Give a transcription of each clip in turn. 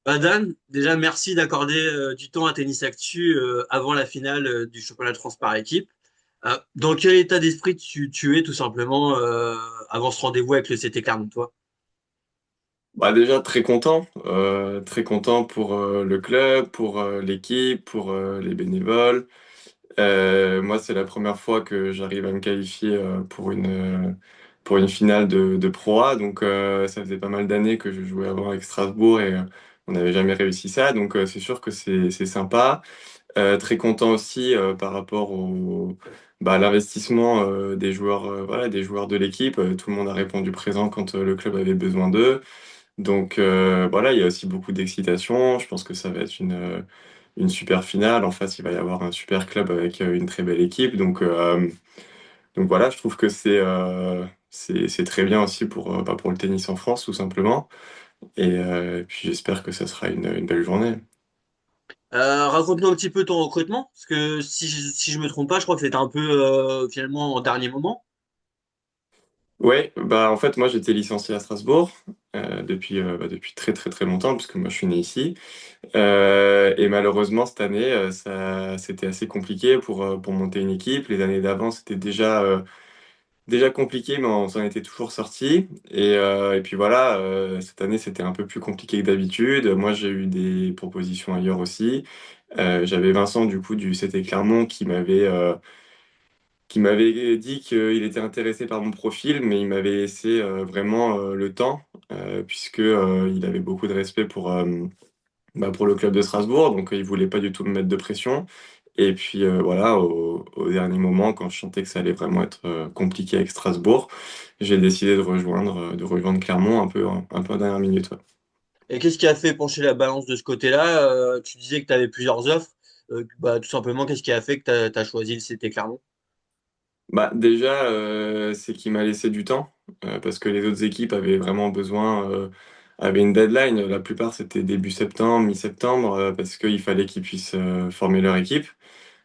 Dan, déjà merci d'accorder du temps à Tennis Actu avant la finale du championnat de France par équipe. Dans quel état d'esprit tu es tout simplement avant ce rendez-vous avec le CT Clermont-Toi? Bah déjà très content pour le club, pour l'équipe, pour les bénévoles. Moi, c'est la première fois que j'arrive à me qualifier pour une finale de Pro A. Donc, ça faisait pas mal d'années que je jouais avant avec Strasbourg et on n'avait jamais réussi ça. Donc, c'est sûr que c'est sympa. Très content aussi par rapport à l'investissement des joueurs, voilà, des joueurs de l'équipe. Tout le monde a répondu présent quand le club avait besoin d'eux. Donc voilà, il y a aussi beaucoup d'excitation. Je pense que ça va être une super finale. En face, il va y avoir un super club avec une très belle équipe. Donc voilà, je trouve que c'est très bien aussi pour le tennis en France, tout simplement. Et puis j'espère que ça sera une belle journée. Raconte-nous un petit peu ton recrutement, parce que si je me trompe pas, je crois que c'était un peu finalement en dernier moment. Ouais, bah en fait moi j'étais licencié à Strasbourg depuis très très très longtemps puisque moi je suis né ici. Et malheureusement, cette année, ça, c'était assez compliqué pour monter une équipe. Les années d'avant, c'était déjà compliqué, mais on s'en était toujours sorti. Et puis voilà, cette année, c'était un peu plus compliqué que d'habitude. Moi, j'ai eu des propositions ailleurs aussi. J'avais Vincent, du coup, du CT Clermont, qui m'avait dit qu'il était intéressé par mon profil, mais il m'avait laissé vraiment le temps, puisque il avait beaucoup de respect pour le club de Strasbourg, donc il voulait pas du tout me mettre de pression. Et puis voilà, au dernier moment, quand je sentais que ça allait vraiment être compliqué avec Strasbourg, j'ai décidé de rejoindre Clermont un peu en dernière minute. Ouais. Et qu'est-ce qui a fait pencher la balance de ce côté-là? Tu disais que tu avais plusieurs offres. Bah, tout simplement, qu'est-ce qui a fait que tu as choisi le CT Clermont? Bah, déjà, c'est qu'il m'a laissé du temps, parce que les autres équipes avaient vraiment besoin, avaient une deadline. La plupart, c'était début septembre, mi-septembre, parce qu'il fallait qu'ils puissent former leur équipe.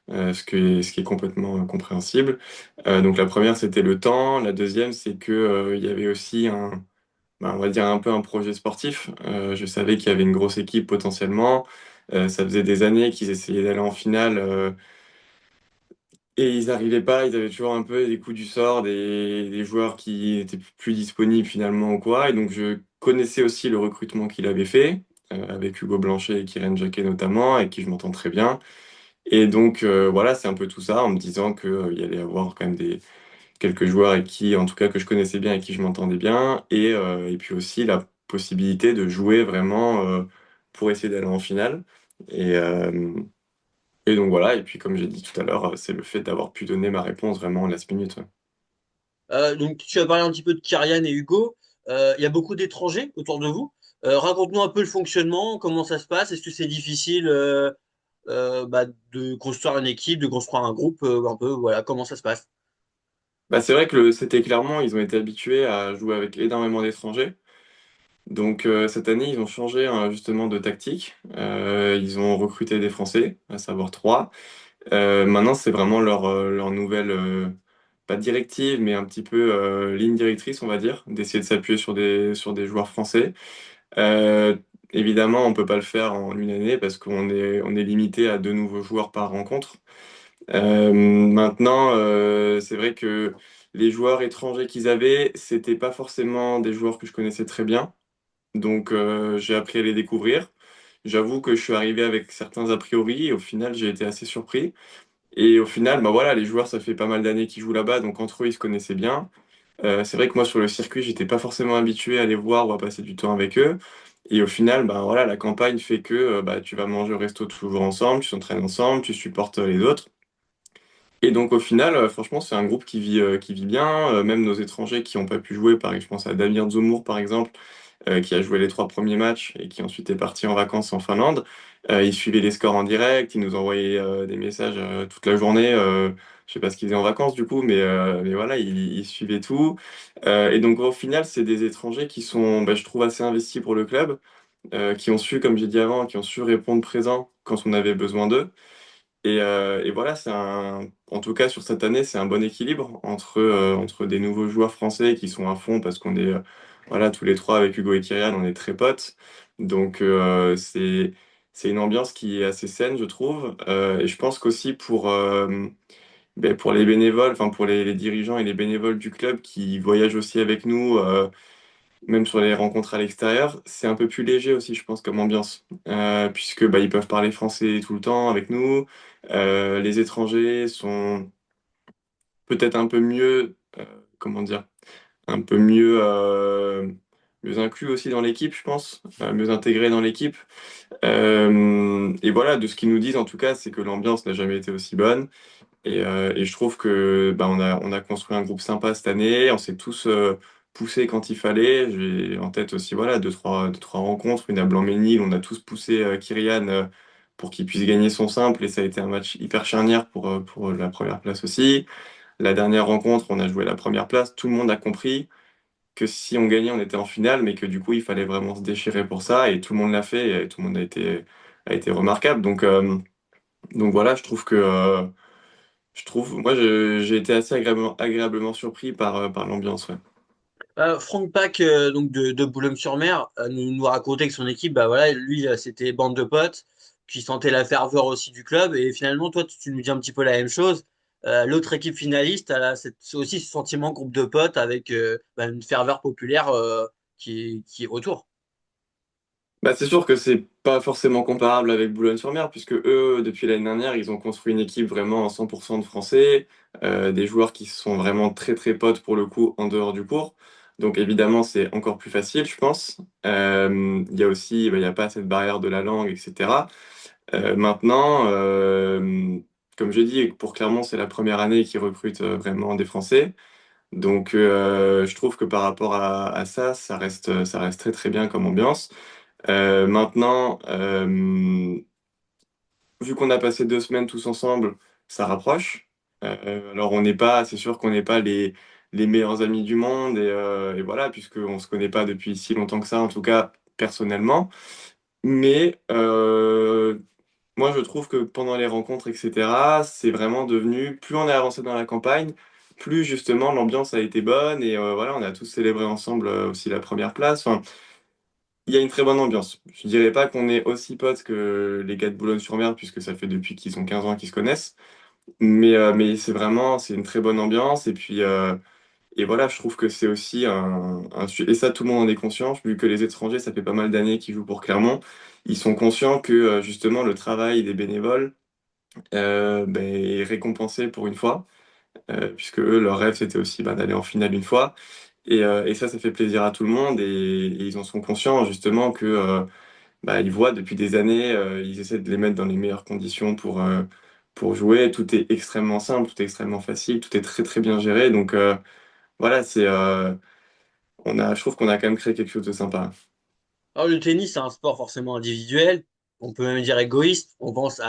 Ce qui est complètement compréhensible. Donc la première, c'était le temps. La deuxième, c'est que, il y avait aussi on va dire un peu un projet sportif. Je savais qu'il y avait une grosse équipe potentiellement. Ça faisait des années qu'ils essayaient d'aller en finale et ils n'arrivaient pas. Ils avaient toujours un peu des coups du sort, des joueurs qui étaient plus disponibles finalement ou quoi. Et donc je connaissais aussi le recrutement qu'il avait fait. Avec Hugo Blanchet et Kylian Jacquet notamment, avec qui je m'entends très bien. Et donc, voilà, c'est un peu tout ça, en me disant qu'il y allait y avoir quand même quelques joueurs avec qui, en tout cas, que je connaissais bien et qui je m'entendais bien. Et puis aussi la possibilité de jouer vraiment pour essayer d'aller en finale. Et, euh, et donc voilà, et puis comme j'ai dit tout à l'heure, c'est le fait d'avoir pu donner ma réponse vraiment en last minute. Ouais. Donc, tu as parlé un petit peu de Kyrian et Hugo. Il y a beaucoup d'étrangers autour de vous. Raconte-nous un peu le fonctionnement, comment ça se passe. Est-ce que c'est difficile bah, de construire une équipe, de construire un groupe, un peu, voilà, comment ça se passe? Bah, c'est vrai que c'était clairement, ils ont été habitués à jouer avec énormément d'étrangers. Donc cette année, ils ont changé hein, justement de tactique. Ils ont recruté des Français, à savoir trois. Maintenant, c'est vraiment leur nouvelle, pas directive, mais un petit peu ligne directrice, on va dire, d'essayer de s'appuyer sur des joueurs français. Euh, Évidemment, on peut pas le faire en une année parce qu'on est limité à deux nouveaux joueurs par rencontre. Maintenant, c'est vrai que les joueurs étrangers qu'ils avaient, c'était pas forcément des joueurs que je connaissais très bien. Donc, j'ai appris à les découvrir. J'avoue que je suis arrivé avec certains a priori et au final, j'ai été assez surpris. Et au final, bah voilà, les joueurs, ça fait pas mal d'années qu'ils jouent là-bas, donc entre eux, ils se connaissaient bien. C'est vrai que moi, sur le circuit, j'étais pas forcément habitué à les voir ou à passer du temps avec eux. Et au final, bah voilà, la campagne fait que bah, tu vas manger au resto toujours ensemble, tu t'entraînes ensemble, tu supportes les autres. Et donc au final, franchement, c'est un groupe qui vit bien. Même nos étrangers qui n'ont pas pu jouer, pareil, je pense à Damir Zomour par exemple, qui a joué les trois premiers matchs et qui ensuite est parti en vacances en Finlande. Il suivait les scores en direct, il nous envoyait des messages toute la journée. Je sais pas ce qu'il faisait en vacances du coup, mais voilà, il suivait tout. Et donc au final, c'est des étrangers qui sont, bah, je trouve, assez investis pour le club, qui ont su, comme j'ai dit avant, qui ont su répondre présent quand on avait besoin d'eux. Et voilà, en tout cas sur cette année, c'est un bon équilibre entre des nouveaux joueurs français qui sont à fond parce qu'on est voilà, tous les trois avec Hugo et Kyrian, on est très potes. Donc c'est une ambiance qui est assez saine, je trouve. Et je pense qu'aussi pour les bénévoles, enfin pour les dirigeants et les bénévoles du club qui voyagent aussi avec nous, même sur les rencontres à l'extérieur, c'est un peu plus léger aussi, je pense, comme ambiance. Puisque bah, ils peuvent parler français tout le temps avec nous. Les étrangers sont peut-être un peu mieux, comment dire, un peu mieux inclus aussi dans l'équipe, je pense, mieux intégrés dans l'équipe. Et voilà, de ce qu'ils nous disent en tout cas, c'est que l'ambiance n'a jamais été aussi bonne. Et je trouve que bah, on a construit un groupe sympa cette année. On s'est tous poussés quand il fallait. J'ai en tête aussi voilà deux, trois rencontres, une à Blanc-Ménil. On a tous poussé Kyrian pour qu'il puisse gagner son simple et ça a été un match hyper charnière pour la première place aussi. La dernière rencontre, on a joué la première place. Tout le monde a compris que si on gagnait, on était en finale, mais que du coup, il fallait vraiment se déchirer pour ça. Et tout le monde l'a fait et tout le monde a été remarquable. Donc voilà, moi, j'ai été assez agréablement surpris par l'ambiance, ouais. Franck Pack, donc de Boulogne-sur-Mer, nous racontait que son équipe, bah voilà, lui, c'était bande de potes, qui sentait la ferveur aussi du club. Et finalement, toi, tu nous dis un petit peu la même chose. L'autre équipe finaliste, elle a c'est aussi ce sentiment groupe de potes avec bah, une ferveur populaire qui est autour. Bah, c'est sûr que c'est pas forcément comparable avec Boulogne-sur-Mer, puisque eux, depuis l'année dernière, ils ont construit une équipe vraiment à 100% de Français, des joueurs qui sont vraiment très très potes pour le coup en dehors du cours. Donc évidemment, c'est encore plus facile, je pense. Il y a aussi, bah, il n'y a pas cette barrière de la langue, etc. Maintenant, comme je dis, pour Clermont, c'est la première année qu'ils recrutent vraiment des Français. Donc, je trouve que par rapport à ça, ça reste très très bien comme ambiance. Maintenant, vu qu'on a passé 2 semaines tous ensemble, ça rapproche. Alors, c'est sûr qu'on n'est pas les meilleurs amis du monde et voilà, puisqu'on se connaît pas depuis si longtemps que ça, en tout cas personnellement. Mais moi, je trouve que pendant les rencontres, etc., c'est vraiment devenu, plus on est avancé dans la campagne, plus justement l'ambiance a été bonne et voilà, on a tous célébré ensemble aussi la première place. Enfin, il y a une très bonne ambiance. Je dirais pas qu'on est aussi potes que les gars de Boulogne-sur-Mer, puisque ça fait depuis qu'ils ont 15 ans qu'ils se connaissent, mais c'est une très bonne ambiance et voilà, je trouve que c'est aussi et ça, tout le monde en est conscient, vu que les étrangers, ça fait pas mal d'années qu'ils jouent pour Clermont. Ils sont conscients que justement le travail des bénévoles ben, est récompensé pour une fois, puisque eux, leur rêve, c'était aussi bah, d'aller en finale une fois. Et ça fait plaisir à tout le monde et ils en sont conscients justement que bah, ils voient depuis des années, ils essaient de les mettre dans les meilleures conditions pour jouer. Tout est extrêmement simple, tout est extrêmement facile, tout est très très bien géré. Donc voilà, je trouve qu'on a quand même créé quelque chose de sympa. Alors, le tennis, c'est un sport forcément individuel. On peut même dire égoïste. On pense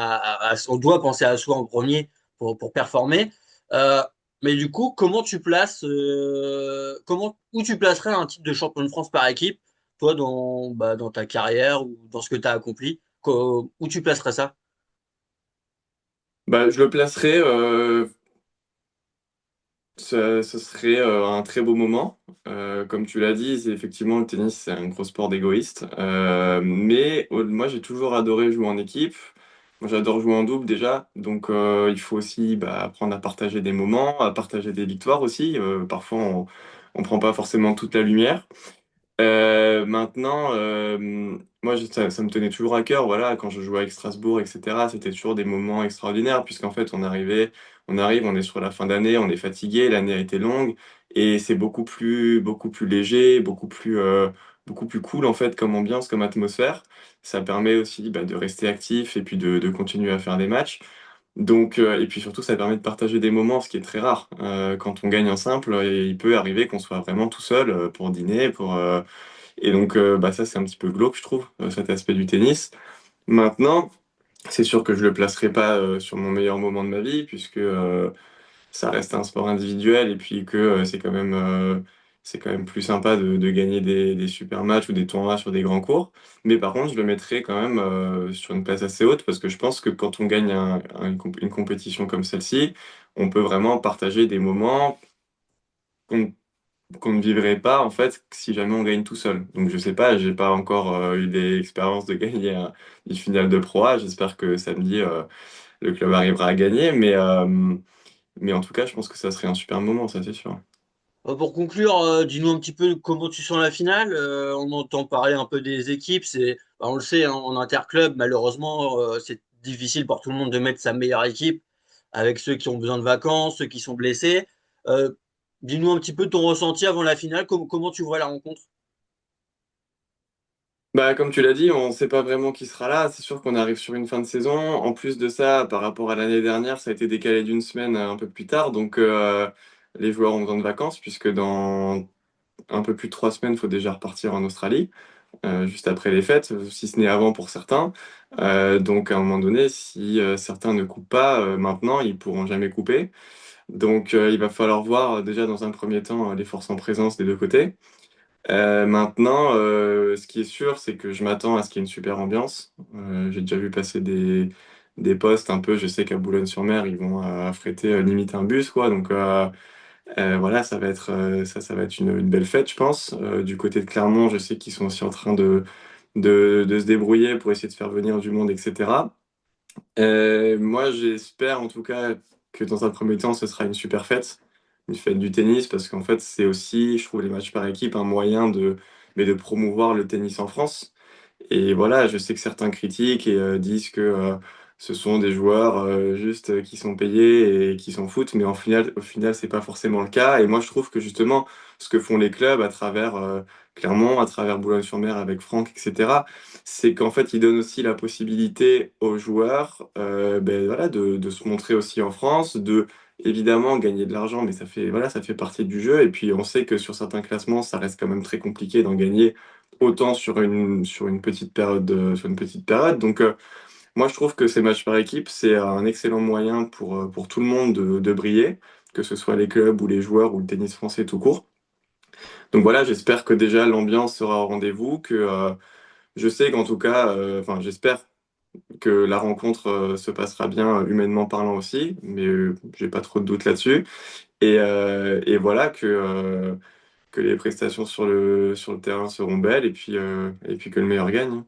on doit penser à soi en premier pour performer. Euh, mais du coup, où tu placerais un titre de champion de France par équipe, toi, dans ta carrière ou dans ce que tu as accompli, où tu placerais ça? Bah, je le placerai. Ce serait un très beau moment. Comme tu l'as dit, effectivement le tennis, c'est un gros sport d'égoïste. Mais moi, j'ai toujours adoré jouer en équipe. Moi, j'adore jouer en double déjà. Donc, il faut aussi bah, apprendre à partager des moments, à partager des victoires aussi. Parfois, on prend pas forcément toute la lumière. Maintenant, moi, ça me tenait toujours à cœur, voilà, quand je jouais avec Strasbourg, etc., c'était toujours des moments extraordinaires, puisqu'en fait, on est sur la fin d'année, on est fatigué, l'année a été longue, et c'est beaucoup plus léger, beaucoup plus cool, en fait, comme ambiance, comme atmosphère. Ça permet aussi, bah, de rester actif et puis de continuer à faire des matchs. Donc, et puis surtout, ça permet de partager des moments, ce qui est très rare. Quand on gagne un simple, il peut arriver qu'on soit vraiment tout seul pour dîner, et donc, bah, ça, c'est un petit peu glauque, je trouve, cet aspect du tennis. Maintenant, c'est sûr que je le placerai pas sur mon meilleur moment de ma vie, puisque ça reste un sport individuel, et puis que c'est quand même plus sympa de gagner des super matchs ou des tournois sur des grands cours. Mais par contre, je le mettrai quand même sur une place assez haute, parce que je pense que quand on gagne une compétition comme celle-ci, on peut vraiment partager des moments qu'on ne vivrait pas en fait si jamais on gagne tout seul. Donc je sais pas, j'ai pas encore eu des expériences de gagner une finale de Pro A. J'espère que samedi le club arrivera à gagner, mais en tout cas, je pense que ça serait un super moment, ça c'est sûr. Pour conclure, dis-nous un petit peu comment tu sens la finale. On entend parler un peu des équipes. On le sait, hein, en interclub, malheureusement, c'est difficile pour tout le monde de mettre sa meilleure équipe avec ceux qui ont besoin de vacances, ceux qui sont blessés. Euh, dis-nous un petit peu ton ressenti avant la finale. Comment tu vois la rencontre? Bah, comme tu l'as dit, on ne sait pas vraiment qui sera là. C'est sûr qu'on arrive sur une fin de saison. En plus de ça, par rapport à l'année dernière, ça a été décalé d'une semaine un peu plus tard. Donc, les joueurs ont besoin de vacances, puisque dans un peu plus de 3 semaines, il faut déjà repartir en Australie, juste après les fêtes, si ce n'est avant pour certains. Donc, à un moment donné, si certains ne coupent pas maintenant, ils pourront jamais couper. Donc, il va falloir voir déjà dans un premier temps les forces en présence des deux côtés. Maintenant, ce qui est sûr, c'est que je m'attends à ce qu'il y ait une super ambiance. J'ai déjà vu passer des posts un peu, je sais qu'à Boulogne-sur-Mer, ils vont affréter limite un bus, quoi. Donc voilà, ça va être une belle fête, je pense. Du côté de Clermont, je sais qu'ils sont aussi en train de se débrouiller pour essayer de faire venir du monde, etc. Moi, j'espère en tout cas que dans un premier temps, ce sera une fête du tennis, parce qu'en fait, c'est aussi, je trouve, les matchs par équipe un moyen mais de promouvoir le tennis en France. Et voilà, je sais que certains critiquent et disent que ce sont des joueurs juste qui sont payés et qui s'en foutent, mais au final, c'est pas forcément le cas. Et moi, je trouve que justement, ce que font les clubs à travers Clermont, à travers Boulogne-sur-Mer avec Franck, etc., c'est qu'en fait, ils donnent aussi la possibilité aux joueurs, ben, voilà, de se montrer aussi en France, de évidemment gagner de l'argent, mais voilà, ça fait partie du jeu. Et puis, on sait que sur certains classements, ça reste quand même très compliqué d'en gagner autant sur une petite période, sur une petite période. Donc, moi, je trouve que ces matchs par équipe, c'est un excellent moyen pour tout le monde de briller, que ce soit les clubs ou les joueurs ou le tennis français tout court. Donc voilà, j'espère que déjà l'ambiance sera au rendez-vous, que je sais qu'en tout cas, enfin, j'espère que la rencontre se passera bien humainement parlant aussi, mais j'ai pas trop de doutes là-dessus. Et voilà que les prestations sur le terrain seront belles et puis que le meilleur gagne.